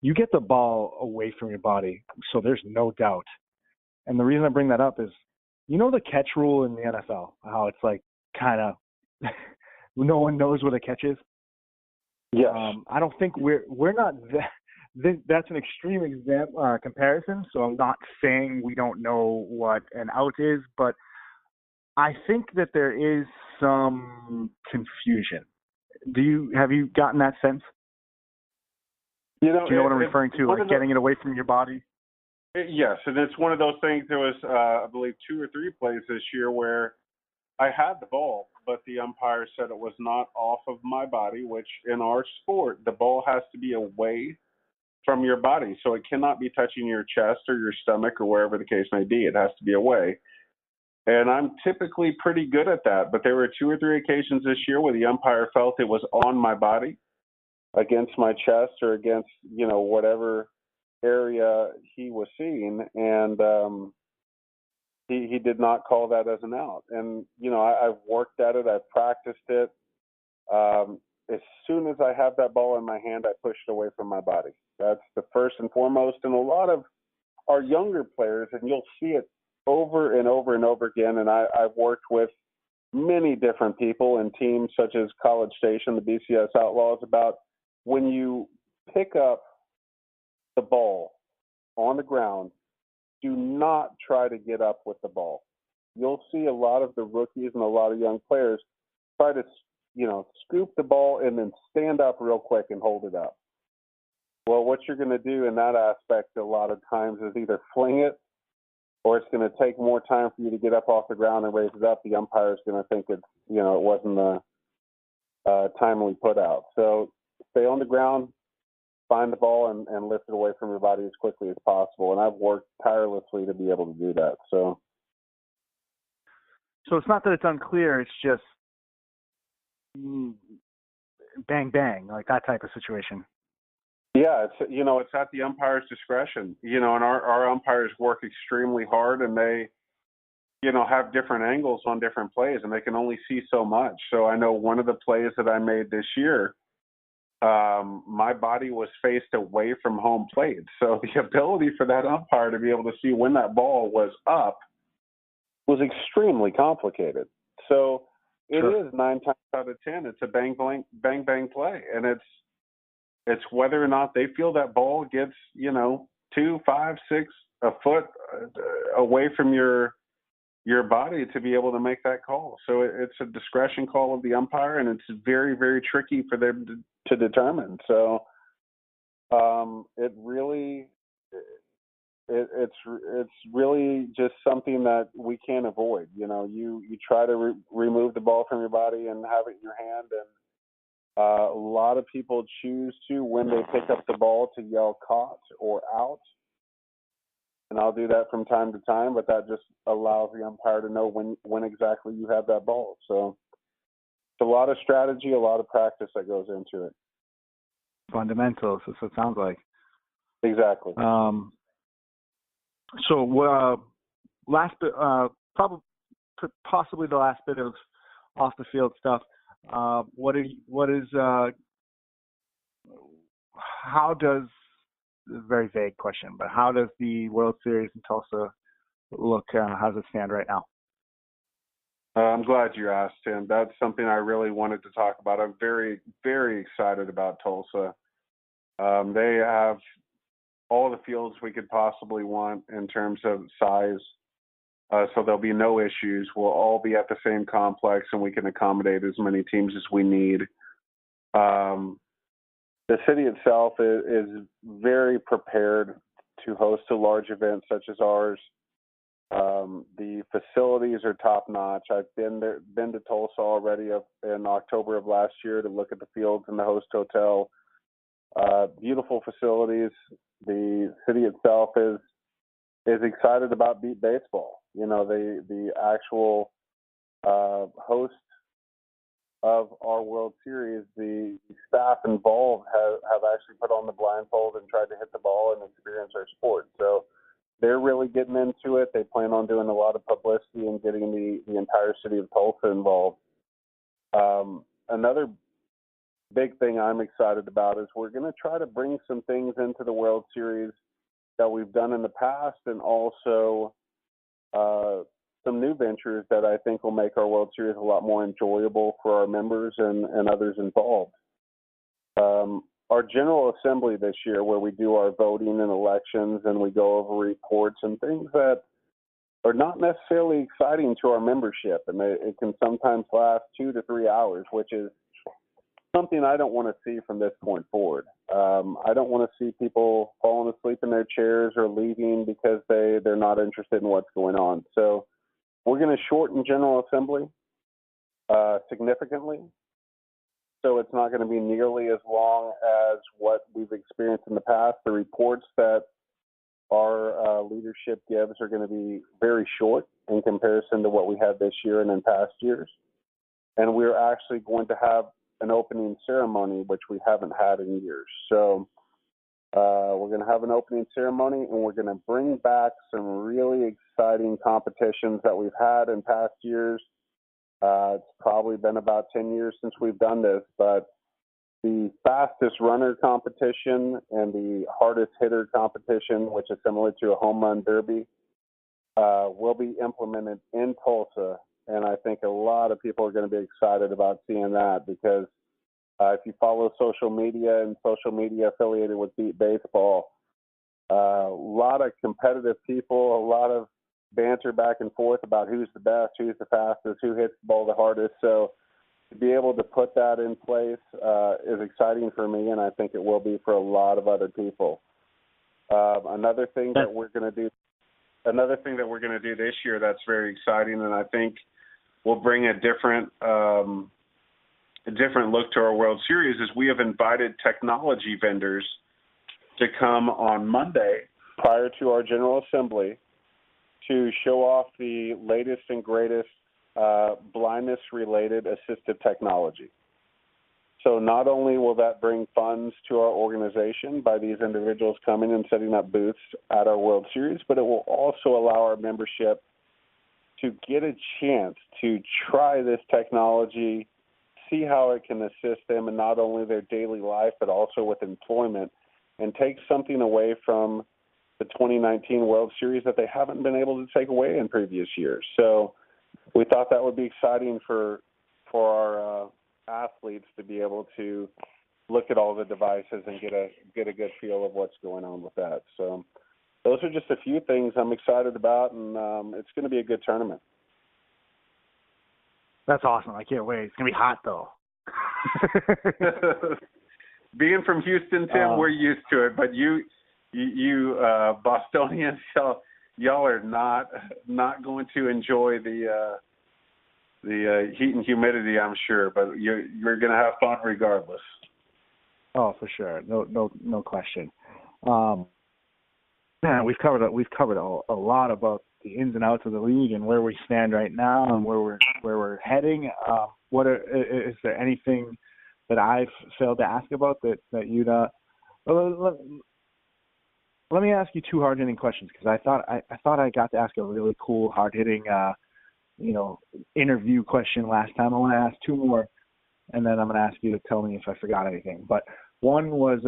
you get the ball away from your body, so there's no doubt. And the reason I bring that up is you know the catch rule in the NFL, how it's like kind of no one knows what a catch is? Yes. I don't think we're not that's an extreme comparison, so I'm not saying we don't know what an out is, but I think that there is some confusion. Have you gotten that sense? Do you know what I'm referring to, like getting it away from your body? Yes, and it's one of those things. There was, I believe, 2 or 3 plays this year where I had the ball, but the umpire said it was not off of my body, which in our sport, the ball has to be away from your body. So it cannot be touching your chest or your stomach or wherever the case may be. It has to be away. And I'm typically pretty good at that. But there were 2 or 3 occasions this year where the umpire felt it was on my body, against my chest or against, whatever area he was seeing. And he did not call that as an out. And, I've worked at it. I've practiced it. As soon as I have that ball in my hand, I push it away from my body. That's the first and foremost. And a lot of our younger players, and you'll see it over and over and over again, and I've worked with many different people in teams such as College Station, the BCS Outlaws, about when you pick up the ball on the ground, do not try to get up with the ball. You'll see a lot of the rookies and a lot of young players try to, scoop the ball and then stand up real quick and hold it up. Well, what you're going to do in that aspect a lot of times is either fling it, or it's going to take more time for you to get up off the ground and raise it up. The umpire is going to think it wasn't a timely put out. So stay on the ground, find the ball, and lift it away from your body as quickly as possible. And I've worked tirelessly to be able to do that. So it's not that it's unclear. It's just bang, bang, like that type of situation. Yeah, it's at the umpire's discretion. And our umpires work extremely hard, and they, have different angles on different plays, and they can only see so much. So I know one of the plays that I made this year, my body was faced away from home plate. So the ability for that umpire to be able to see when that ball was up was extremely complicated. So it is 9 times out of 10, it's a bang, bang, bang, bang play. And it's whether or not they feel that ball gets, 2, 5, 6, a foot away from your body to be able to make that call. So it's a discretion call of the umpire, and it's very, very tricky for them to determine. So it really, it's really just something that we can't avoid. You try to remove the ball from your body and have it in your hand, and a lot of people choose to, when they pick up the ball, to yell caught or out. And I'll do that from time to time, but that just allows the umpire to know when exactly you have that ball. So it's a lot of strategy, a lot of practice that goes into it. Fundamentals, that's what it sounds like. Exactly. Last bit, possibly the last bit of off the field stuff. How does, very vague question, but how does the World Series in Tulsa look? How does it stand right now? I'm glad you asked, Tim. That's something I really wanted to talk about. I'm very, very excited about Tulsa. They have all the fields we could possibly want in terms of size. So there'll be no issues. We'll all be at the same complex, and we can accommodate as many teams as we need. The city itself is very prepared to host a large event such as ours. The facilities are top notch. I've been to Tulsa already in October of last year to look at the fields in the host hotel. Beautiful facilities. The city itself is excited about beat baseball. The actual host of our World Series, the staff involved have actually put on the blindfold and tried to hit the ball and experience our sport. So they're really getting into it. They plan on doing a lot of publicity and getting the entire city of Tulsa involved. Another big thing I'm excited about is we're going to try to bring some things into the World Series that we've done in the past, and also some new ventures that I think will make our World Series a lot more enjoyable for our members and others involved. Our General Assembly this year, where we do our voting and elections and we go over reports and things that are not necessarily exciting to our membership, and it can sometimes last 2 to 3 hours, which is something I don't want to see from this point forward. I don't want to see people falling asleep in their chairs or leaving because they're not interested in what's going on. So we're going to shorten General Assembly significantly. So it's not going to be nearly as long as what we've experienced in the past. The reports that our leadership gives are going to be very short in comparison to what we had this year and in past years. And we're actually going to have an opening ceremony, which we haven't had in years. So we're going to have an opening ceremony, and we're going to bring back some really exciting competitions that we've had in past years. It's probably been about 10 years since we've done this, but the fastest runner competition and the hardest hitter competition, which is similar to a home run derby, will be implemented in Tulsa. And I think a lot of people are going to be excited about seeing that, because if you follow social media and social media affiliated with Beat Baseball, a lot of competitive people, a lot of banter back and forth about who's the best, who's the fastest, who hits the ball the hardest. So to be able to put that in place is exciting for me, and I think it will be for a lot of other people. Another thing that we're going to do this year that's very exciting, and I think will bring a different look to our World Series, is we have invited technology vendors to come on Monday prior to our General Assembly to show off the latest and greatest blindness-related assistive technology. So not only will that bring funds to our organization by these individuals coming and setting up booths at our World Series, but it will also allow our membership to get a chance to try this technology, see how it can assist them in not only their daily life, but also with employment, and take something away from the 2019 World Series that they haven't been able to take away in previous years. So we thought that would be exciting for our athletes to be able to look at all the devices and get a good feel of what's going on with that. So those are just a few things I'm excited about, and it's going to be a good tournament. That's awesome. I can't wait. It's going to be hot, though. Being from Houston, Tim, we're used to it, but you Bostonians, y'all are not going to enjoy the heat and humidity, I'm sure, but you're going to have fun regardless. Oh, for sure, no question. Man, we've covered a lot about the ins and outs of the league and where we stand right now and where we're heading. Is there anything that I've failed to ask about that you'd? Let me ask you two hard-hitting questions, because I thought I got to ask a really cool hard-hitting interview question last time. I want to ask two more, and then I'm going to ask you to tell me if I forgot anything. But one was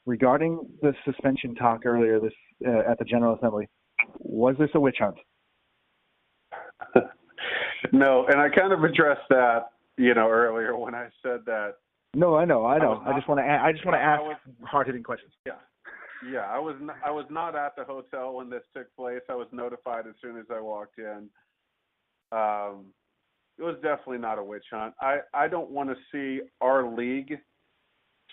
regarding the suspension talk earlier at the General Assembly. Was this a witch hunt? No, and I kind of addressed that, earlier when I said that. No, I know. I just want to ask hard-hitting questions. Yeah. Yeah, I was not at the hotel when this took place. I was notified as soon as I walked in. It was definitely not a witch hunt. I don't want to see our league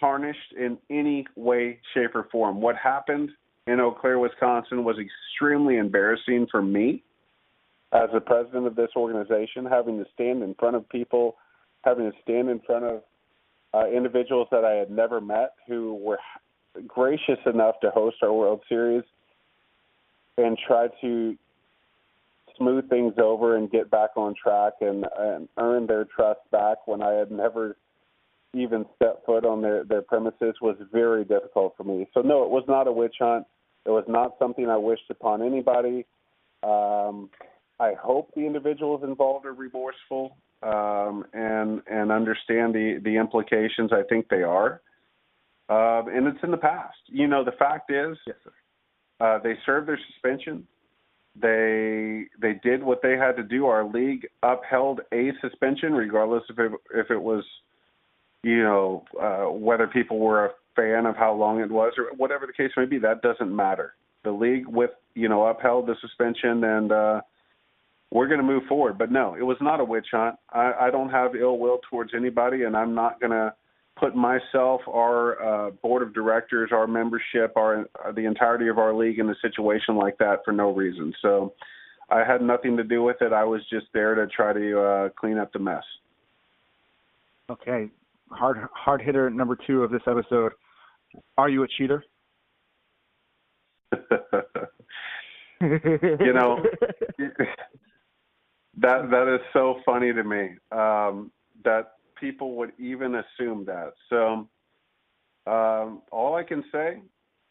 tarnished in any way, shape, or form. What happened in Eau Claire, Wisconsin was extremely embarrassing for me as the president of this organization, having to stand in front of people, having to stand in front of individuals that I had never met who were gracious enough to host our World Series and try to smooth things over and get back on track and earn their trust back when I had never even stepped foot on their premises was very difficult for me. So, no, it was not a witch hunt. It was not something I wished upon anybody. I hope the individuals involved are remorseful and understand the implications. I think they are. And it's in the past. The fact is, yes, sir. They served their suspension. They did what they had to do. Our league upheld a suspension, regardless if it was, whether people were a fan of how long it was or whatever the case may be. That doesn't matter. The league upheld the suspension, and we're going to move forward. But no, it was not a witch hunt. I don't have ill will towards anybody, and I'm not going to put myself, our board of directors, our membership, the entirety of our league in a situation like that for no reason. So I had nothing to do with it. I was just there to try to clean up the mess. Okay. Hard hitter number 2 of this episode. Are you a cheater? That is so funny to me, that people would even assume that. So all I can say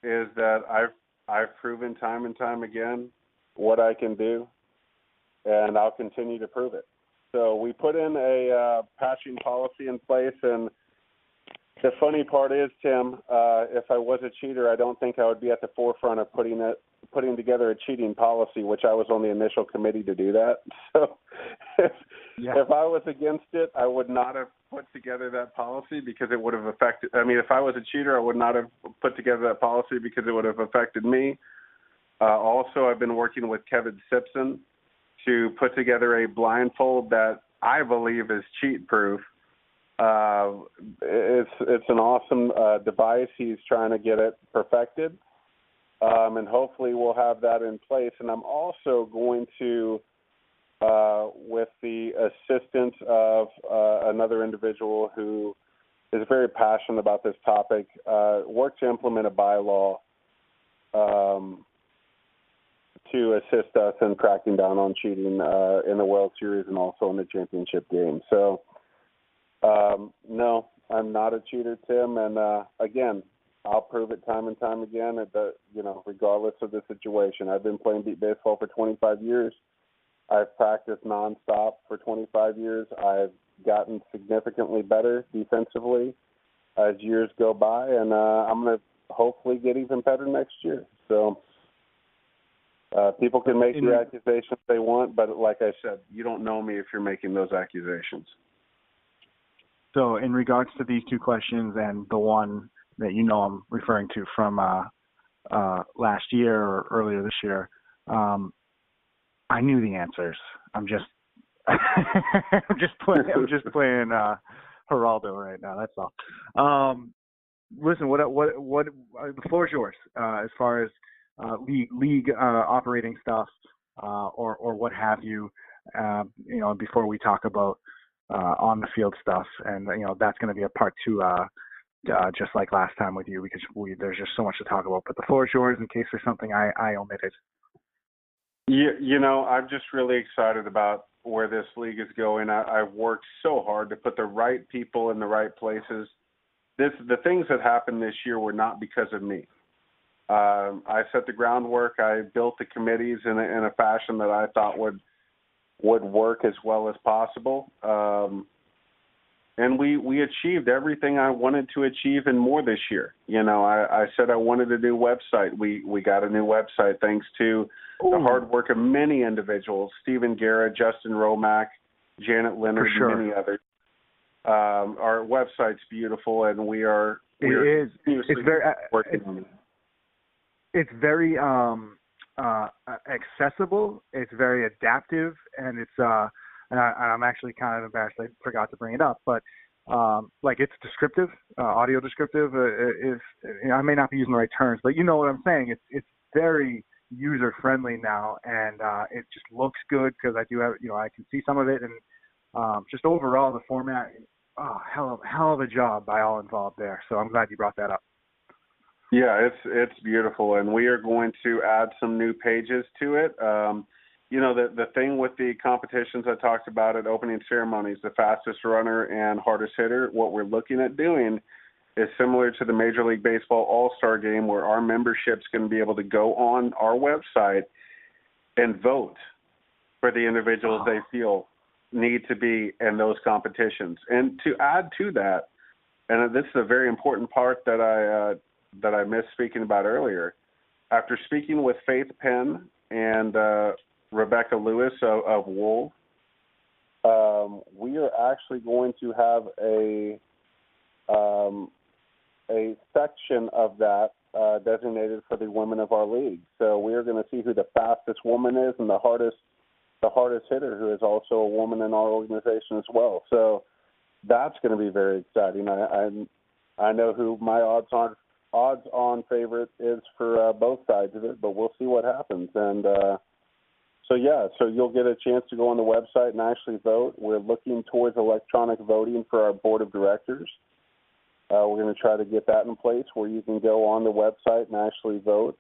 is that I've proven time and time again what I can do, and I'll continue to prove it. So we put in a patching policy in place, and the funny part is, Tim, if I was a cheater, I don't think I would be at the forefront of putting together a cheating policy, which I was on the initial committee to do that. So if I was against it, I would not have put together that policy because it would have affected – if I was a cheater, I would not have put together that policy because it would have affected me. Also, I've been working with Kevin Simpson to put together a blindfold that I believe is cheat-proof. It's an awesome device. He's trying to get it perfected, and hopefully we'll have that in place. And I'm also going to, with the assistance of another individual who is very passionate about this topic, work to implement a bylaw to assist us in cracking down on cheating in the World Series and also in the championship game. So, no, I'm not a cheater, Tim. And again, I'll prove it time and time again, regardless of the situation. I've been playing beat baseball for 25 years. I've practiced nonstop for 25 years. I've gotten significantly better defensively as years go by, and I'm going to hopefully get even better next year. So people can make the accusations they want, but like I said, you don't know me if you're making those accusations. So in regards to these 2 questions and the one that I'm referring to from last year or earlier this year, I knew the answers. I'm just playing Geraldo right now. That's all. Listen, what the floor is yours as far as league operating stuff or what have you. Before we talk about on the field stuff, and that's going to be a part 2, just like last time with you, because there's just so much to talk about. But the floor is yours in case there's something I omitted. I'm just really excited about where this league is going. I've worked so hard to put the right people in the right places. The things that happened this year were not because of me. I set the groundwork. I built the committees in a fashion that I thought would work as well as possible. And we achieved everything I wanted to achieve and more this year. I said I wanted a new website. We got a new website thanks to the hard work of many individuals, Stephen Garrett, Justin Romack, Janet Leonard, and many others. Our website's beautiful, and we are it's very working on it. It's very accessible. It's very adaptive, and it's and I'm actually kind of embarrassed I forgot to bring it up, but it's descriptive, audio descriptive. I may not be using the right terms, but you know what I'm saying. It's very user friendly now, and it just looks good because I do have I can see some of it, and just overall the format. Hell of a job by all involved there. So I'm glad you brought that up. Yeah, it's beautiful, and we are going to add some new pages to it. The thing with the competitions I talked about at opening ceremonies, the fastest runner and hardest hitter, what we're looking at doing is similar to the Major League Baseball All-Star Game, where our membership's going to be able to go on our website and vote for the individuals they feel need to be in those competitions. And to add to that, and this is a very important part that I missed speaking about earlier, after speaking with Faith Penn and Rebecca Lewis of Wool. We are actually going to have a section of that designated for the women of our league. So we are going to see who the fastest woman is and the hardest hitter, who is also a woman in our organization as well. So that's going to be very exciting. I know who my odds-on favorite is for both sides of it, but we'll see what happens. And so you'll get a chance to go on the website and actually vote. We're looking towards electronic voting for our board of directors. We're going to try to get that in place where you can go on the website and actually vote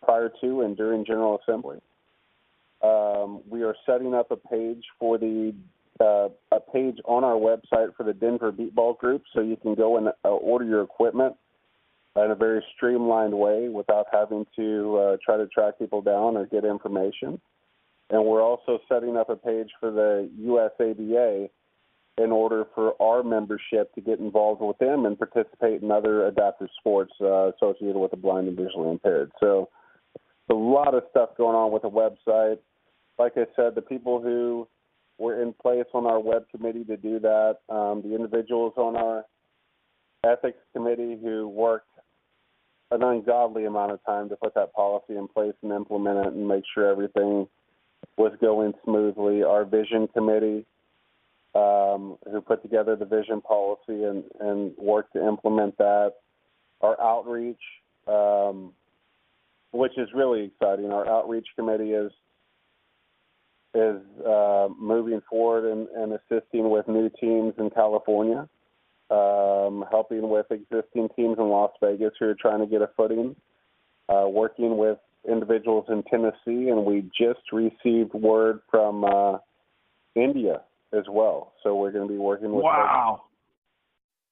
prior to and during General Assembly. We are setting up a page for a page on our website for the Denver Beatball Group, so you can go and order your equipment in a very streamlined way without having to try to track people down or get information. And we're also setting up a page for the USABA in order for our membership to get involved with them and participate in other adaptive sports associated with the blind and visually impaired. So a lot of stuff going on with the website. Like I said, the people who were in place on our web committee to do that, the individuals on our ethics committee who worked an ungodly amount of time to put that policy in place and implement it and make sure everything was going smoothly. Our vision committee, who put together the vision policy and worked to implement that. Our outreach, which is really exciting. Our outreach committee is moving forward and assisting with new teams in California, helping with existing teams in Las Vegas who are trying to get a footing, working with individuals in Tennessee, and we just received word from India as well. So we're going to be working with Wow.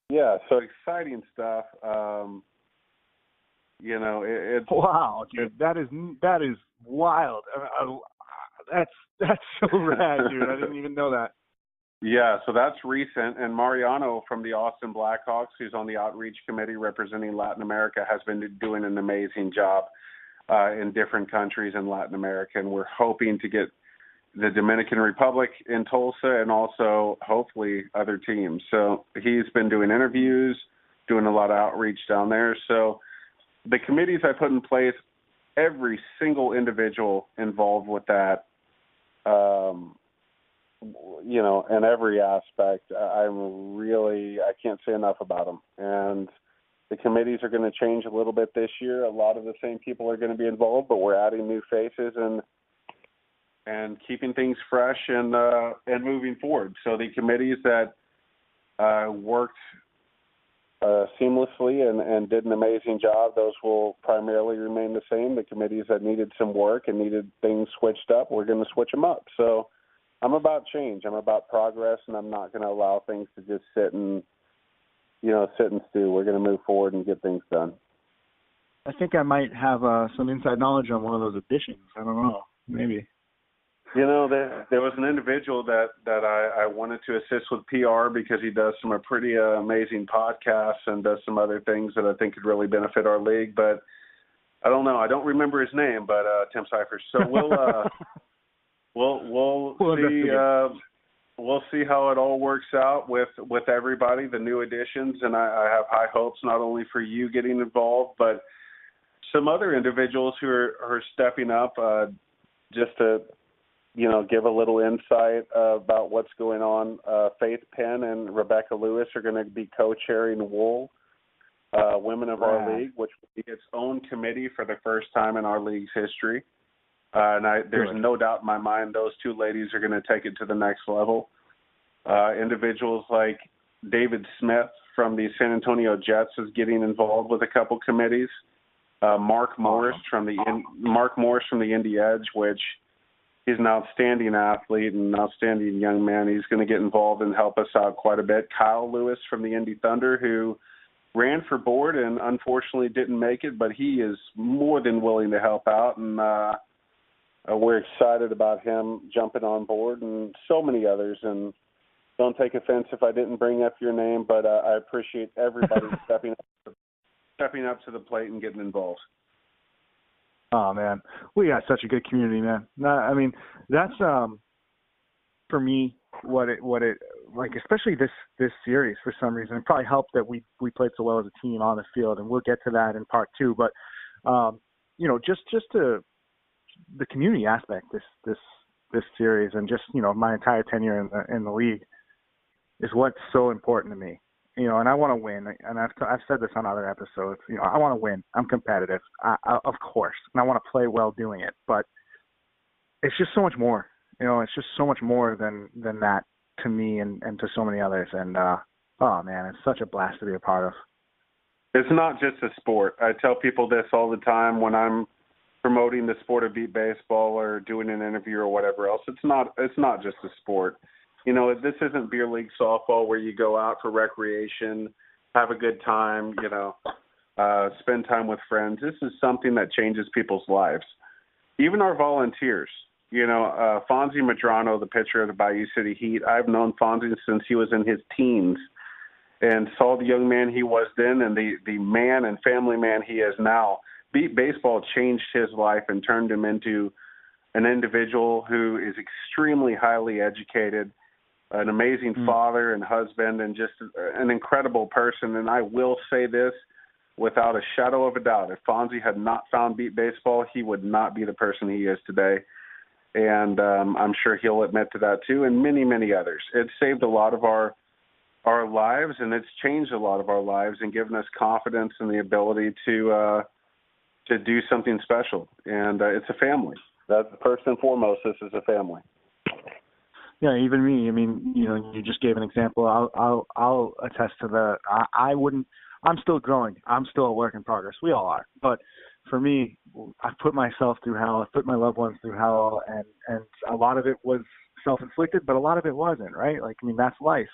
Yeah, so exciting stuff. It's Wow, dude, that is wild. That's so rad, dude. I didn't even know that. Yeah, so that's recent. And Mariano from the Austin Blackhawks, who's on the outreach committee representing Latin America, has been doing an amazing job in different countries in Latin America. And we're hoping to get the Dominican Republic in Tulsa and also hopefully other teams. So he's been doing interviews, doing a lot of outreach down there. So the committees I put in place, every single individual involved with that, in every aspect, I can't say enough about them. And the committees are going to change a little bit this year. A lot of the same people are going to be involved, but we're adding new faces and keeping things fresh and moving forward. So the committees that worked seamlessly and did an amazing job, those will primarily remain the same. The committees that needed some work and needed things switched up, we're going to switch them up. So I'm about change. I'm about progress, and I'm not going to allow things to just sit and stew. We're going to move forward and get things done. I think I might have some inside knowledge on one of those additions. I don't know. Maybe. There was an individual that I wanted to assist with PR because he does some pretty amazing podcasts and does some other things that I think could really benefit our league. But I don't know. I don't remember his name, but Tim Cyphers. So we'll see. We'll see how it all works out with everybody, the new additions, and I have high hopes not only for you getting involved, but some other individuals who are stepping up just to give a little insight about what's going on. Faith Penn and Rebecca Lewis are going to be co-chairing Wool, Women of Our League, which will be its own committee for the first time in our league's history. There's no doubt in my mind those two ladies are going to take it to the next level. Individuals like David Smith from the San Antonio Jets is getting involved with a couple committees. Mark Morris from the Indy Edge, which he's an outstanding athlete and an outstanding young man. He's going to get involved and help us out quite a bit. Kyle Lewis from the Indy Thunder, who ran for board and unfortunately didn't make it, but he is more than willing to help out, and we're excited about him jumping on board, and so many others. And don't take offense if I didn't bring up your name, but I appreciate everybody stepping up to the plate and getting involved. Oh man, we got such a good community, man. I mean, that's for me what it like, especially this series for some reason. It probably helped that we played so well as a team on the field, and we'll get to that in part two. But just to the community aspect, this series, and just my entire tenure in the league is what's so important to me. And I want to win, and I've said this on other episodes. I want to win. I'm competitive, of course, and I want to play well doing it. But it's just so much more. It's just so much more than that to me and to so many others. And oh man, it's such a blast to be a part of. It's not just a sport. I tell people this all the time when I'm promoting the sport of beat baseball or doing an interview or whatever else. It's not just a sport. This isn't beer league softball where you go out for recreation, have a good time, spend time with friends. This is something that changes people's lives. Even our volunteers, Fonzie Madrano, the pitcher of the Bayou City Heat, I've known Fonzie since he was in his teens and saw the young man he was then and the man and family man he is now. Beat baseball changed his life and turned him into an individual who is extremely highly educated, an amazing father and husband, and just an incredible person. And I will say this without a shadow of a doubt. If Fonzie had not found beat baseball, he would not be the person he is today. And I'm sure he'll admit to that too, and many, many others. It saved a lot of our lives, and it's changed a lot of our lives and given us confidence and the ability to do something special. And it's a family. That's first and foremost. This is a family. Yeah, even me. I mean, you just gave an example. I'll attest to that. I wouldn't. I'm still growing. I'm still a work in progress. We all are. But for me, I've put myself through hell. I've put my loved ones through hell, and a lot of it was self-inflicted, but a lot of it wasn't. Right? Like, I mean, that's life.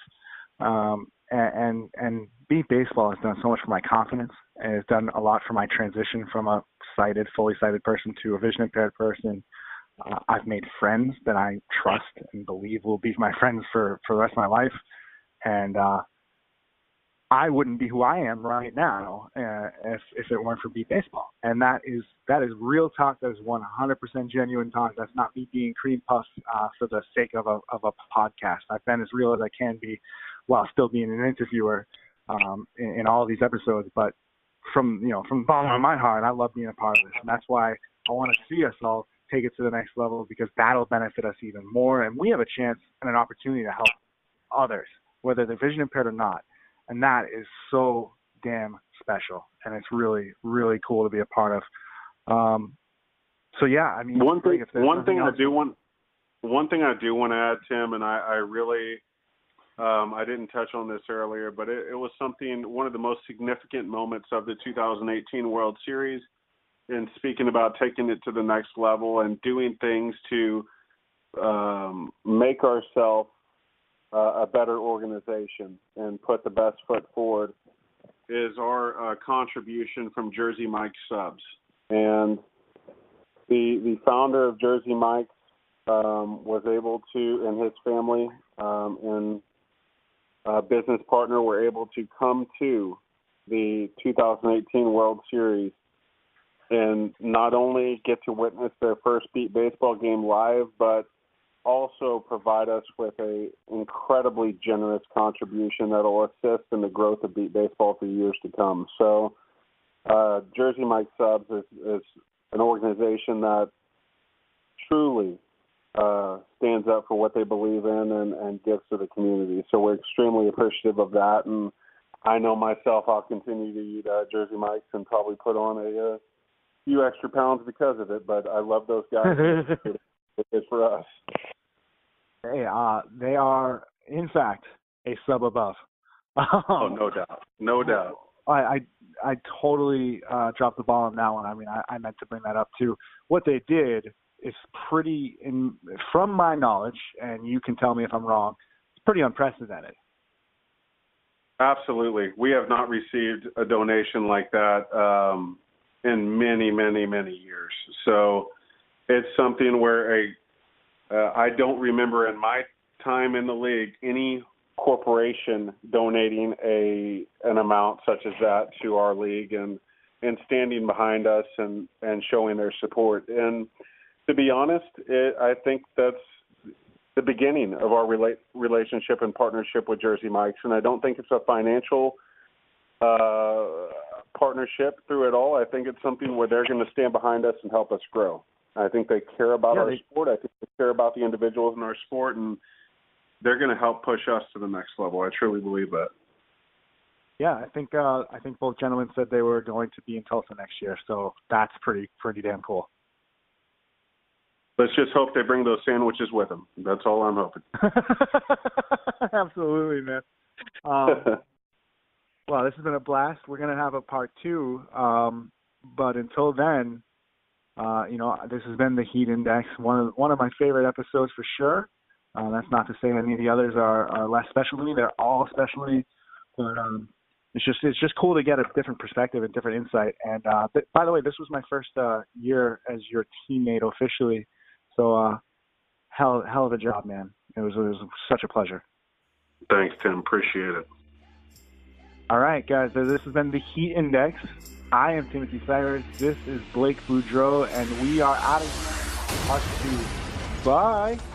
And beat baseball has done so much for my confidence, and it's done a lot for my transition from a fully sighted person to a vision impaired person. I've made friends that I trust and believe will be my friends for the rest of my life. And I wouldn't be who I am right now if it weren't for beat baseball. And that is real talk. That is 100% genuine talk. That's not me being cream puffed for the sake of a podcast. I've been as real as I can be while still being an interviewer in all of these episodes. But from the bottom of my heart, I love being a part of this. And that's why I want to see us all take it to the next level, because that'll benefit us even more. And we have a chance and an opportunity to help others, whether they're vision impaired or not. And that is so damn special. And it's really, really cool to be a part of. So yeah, I mean, one thing I do want to add, Tim, and I really, I didn't touch on this earlier, but it was one of the most significant moments of the 2018 World Series. And speaking about taking it to the next level and doing things to make ourselves a better organization and put the best foot forward, is our contribution from Jersey Mike's Subs. And the founder of Jersey Mike's was able to, and his family and business partner were able to come to the 2018 World Series and not only get to witness their first beat baseball game live, but also provide us with a incredibly generous contribution that will assist in the growth of beat baseball for years to come. So Jersey Mike Subs is an organization that truly stands up for what they believe in and gives to the community. So we're extremely appreciative of that. And I know myself, I'll continue to eat Jersey Mike's and probably put on a few extra pounds because of it, but I love those guys. It's for us. Hey, they are, in fact, a sub above. Oh, no doubt. No doubt. I totally dropped the ball on that one. I mean, I meant to bring that up too. What they did is pretty, from my knowledge, and you can tell me if I'm wrong, it's pretty unprecedented. Absolutely. We have not received a donation like that in many, many, many years. So it's something where I don't remember in my time in the league any corporation donating an amount such as that to our league and and standing behind us and showing their support. And to be honest, I think that's the beginning of our relationship and partnership with Jersey Mike's. And I don't think it's a financial partnership through it all. I think it's something where they're going to stand behind us and help us grow. I think they care about our sport. I think they care about the individuals in our sport, and they're going to help push us to the next level. I truly believe that. Yeah, I think both gentlemen said they were going to be in Tulsa next year, so that's pretty damn cool. Let's just hope they bring those sandwiches with them. That's all I'm hoping. Absolutely, man. Well, this has been a blast. We're going to have a part 2, but until then, this has been the Heat Index, one of my favorite episodes for sure. That's not to say any of the others are less special to me. They're all special to me, but it's just cool to get a different perspective and different insight. And by the way, this was my first year as your teammate officially, so hell of a job, man. It was such a pleasure. Thanks, Tim. Appreciate it. All right, guys. So this has been the Heat Index. I am Timothy Cyrus. This is Blake Boudreaux, and we are out of here. Part 2. Bye.